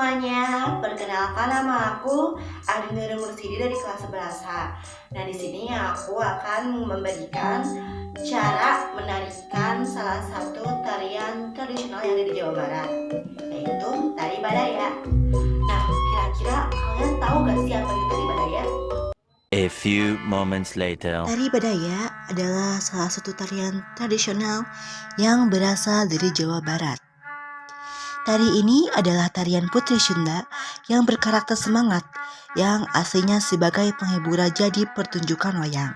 semuanya, perkenalkan nama aku Adinda Mursidi dari kelas 11H. Nah, di sini aku akan memberikan cara menarikan salah satu tarian tradisional yang ada di Jawa Barat, yaitu tari Badaya. Nah, kira-kira kalian tahu gak sih apa itu tari Badaya? A few moments later. Tari Badaya adalah salah satu tarian tradisional yang berasal dari Jawa Barat. Tari ini adalah tarian Putri Sunda yang berkarakter semangat yang aslinya sebagai penghibur raja di pertunjukan wayang.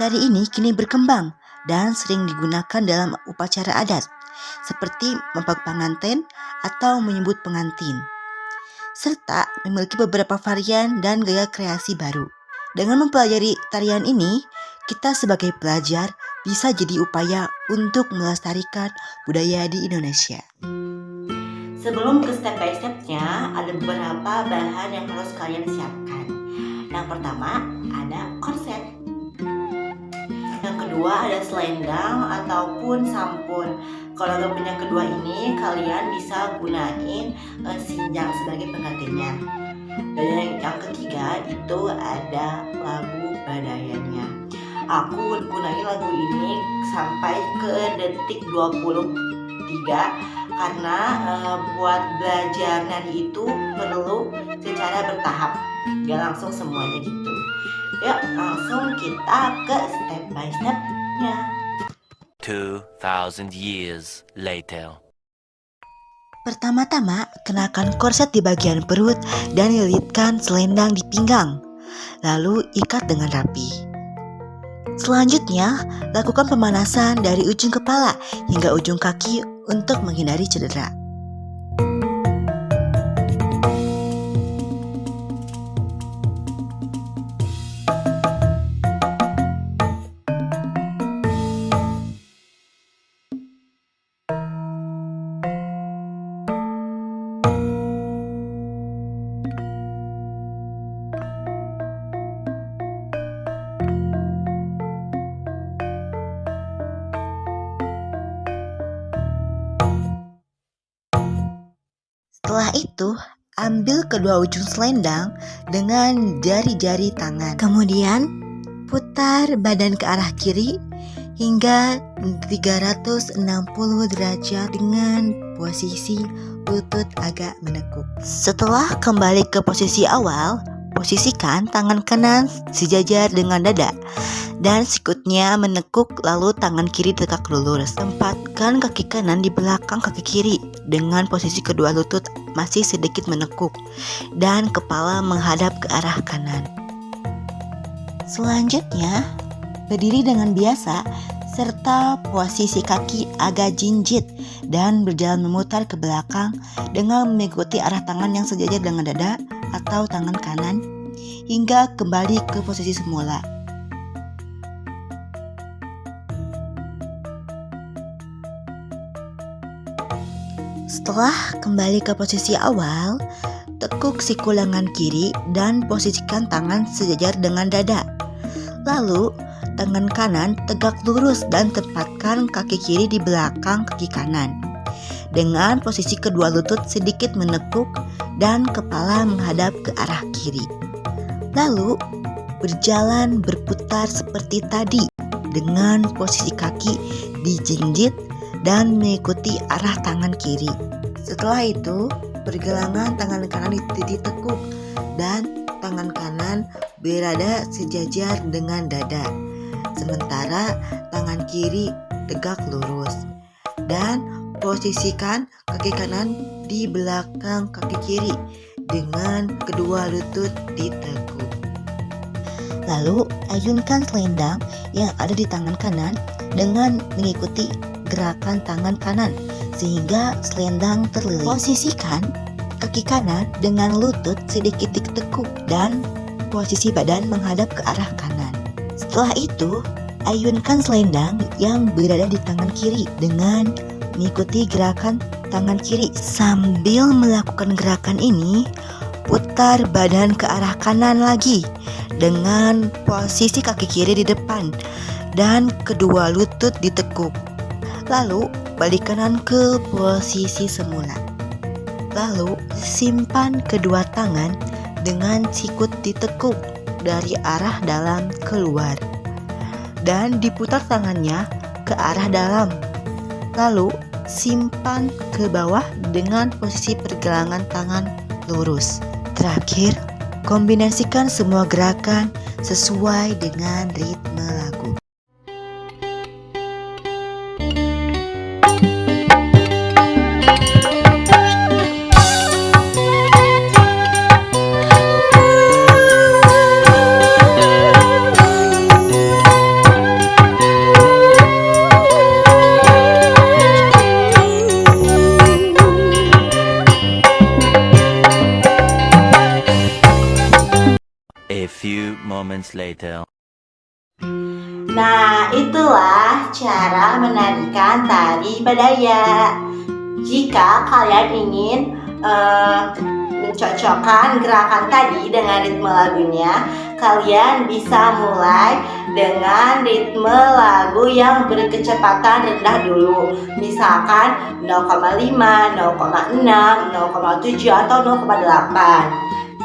Tari ini kini berkembang dan sering digunakan dalam upacara adat seperti mempak pengantin atau menyebut pengantin, serta memiliki beberapa varian dan gaya kreasi baru. Dengan mempelajari tarian ini, kita sebagai pelajar bisa jadi upaya untuk melestarikan budaya di Indonesia. Sebelum ke step by stepnya, ada beberapa bahan yang harus kalian siapkan. Yang pertama ada korset. Yang kedua ada selendang ataupun sampun. Kalau nggak punya kedua ini, kalian bisa gunain sinjang sebagai penggantinya. Dan yang ketiga itu ada lagu badayanya. Aku gunain lagu ini sampai ke detik 23 karena buat belajar nari itu perlu secara bertahap, gak langsung semuanya gitu. Yuk langsung kita ke step by stepnya. 2000 years later. Pertama-tama, kenakan korset di bagian perut dan lilitkan selendang di pinggang, lalu ikat dengan rapi. Selanjutnya, lakukan pemanasan dari ujung kepala hingga ujung kaki untuk menghindari cedera. Setelah itu, ambil kedua ujung selendang dengan jari-jari tangan. Kemudian, putar badan ke arah kiri hingga 360 derajat dengan posisi lutut agak menekuk. Setelah kembali ke posisi awal, posisikan tangan kanan sejajar dengan dada dan sikutnya menekuk, lalu tangan kiri tegak lurus. Tempatkan kaki kanan di belakang kaki kiri dengan posisi kedua lutut masih sedikit menekuk dan kepala menghadap ke arah kanan. Selanjutnya, berdiri dengan biasa serta posisi kaki agak jinjit dan berjalan memutar ke belakang dengan mengikuti arah tangan yang sejajar dengan dada atau tangan kanan hingga kembali ke posisi semula. Setelah kembali ke posisi awal, tekuk siku lengan kiri dan posisikan tangan sejajar dengan dada. Lalu, tangan kanan tegak lurus dan tempatkan kaki kiri di belakang kaki kanan. Dengan posisi kedua lutut sedikit menekuk dan kepala menghadap ke arah kiri. Lalu, berjalan berputar seperti tadi dengan posisi kaki dijinjit dan mengikuti arah tangan kiri. Setelah itu, pergelangan tangan kanan ditekuk dan tangan kanan berada sejajar dengan dada. Sementara tangan kiri tegak lurus. Dan posisikan kaki kanan di belakang kaki kiri dengan kedua lutut ditekuk. Lalu, ayunkan selendang yang ada di tangan kanan dengan mengikuti gerakan tangan kanan sehingga selendang terlilit. Posisikan kaki kanan dengan lutut sedikit ditekuk dan posisi badan menghadap ke arah kanan. Setelah itu, ayunkan selendang yang berada di tangan kiri dengan mengikuti gerakan tangan kiri. Sambil melakukan gerakan ini, putar badan ke arah kanan lagi dengan posisi kaki kiri di depan dan kedua lutut ditekuk. Lalu balik kanan ke posisi semula. Lalu simpan kedua tangan dengan sikut ditekuk dari arah dalam keluar dan diputar tangannya ke arah dalam. Lalu simpan ke bawah dengan posisi pergelangan tangan lurus. Terakhir, kombinasikan semua gerakan sesuai dengan ritme lagu. A few moments later. Nah, itulah cara menarikan tari Badaya. Jika kalian ingin mencocokkan gerakan tadi dengan ritme lagunya, kalian bisa mulai dengan ritme lagu yang berkecepatan rendah dulu. Misalkan 0,5, 0,6, 0,7 atau 0,8.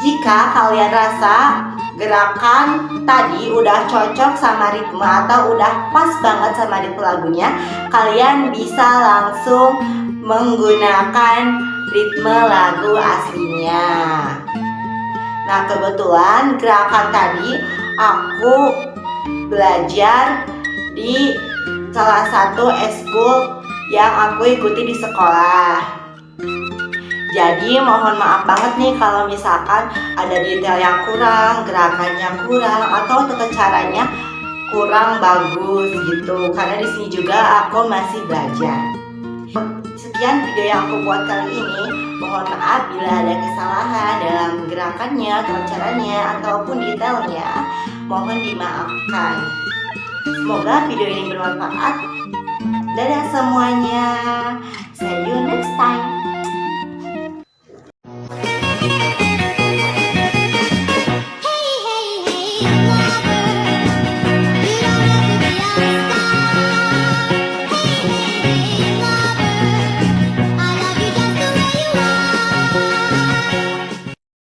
Jika kalian rasa gerakan tadi udah cocok sama ritme atau udah pas banget sama ritme lagunya, kalian bisa langsung menggunakan ritme lagu aslinya. Nah, kebetulan gerakan tadi aku belajar di salah satu eskul yang aku ikuti di sekolah. Jadi mohon maaf banget nih kalau misalkan ada detail yang kurang, gerakannya kurang, atau tata caranya kurang bagus gitu. Karena di sini juga aku masih belajar. Sekian video yang aku buat kali ini. Mohon maaf bila ada kesalahan dalam gerakannya, tata caranya, ataupun detailnya. Mohon dimaafkan. Semoga video ini bermanfaat. Dadah semuanya. See you next time. Hey,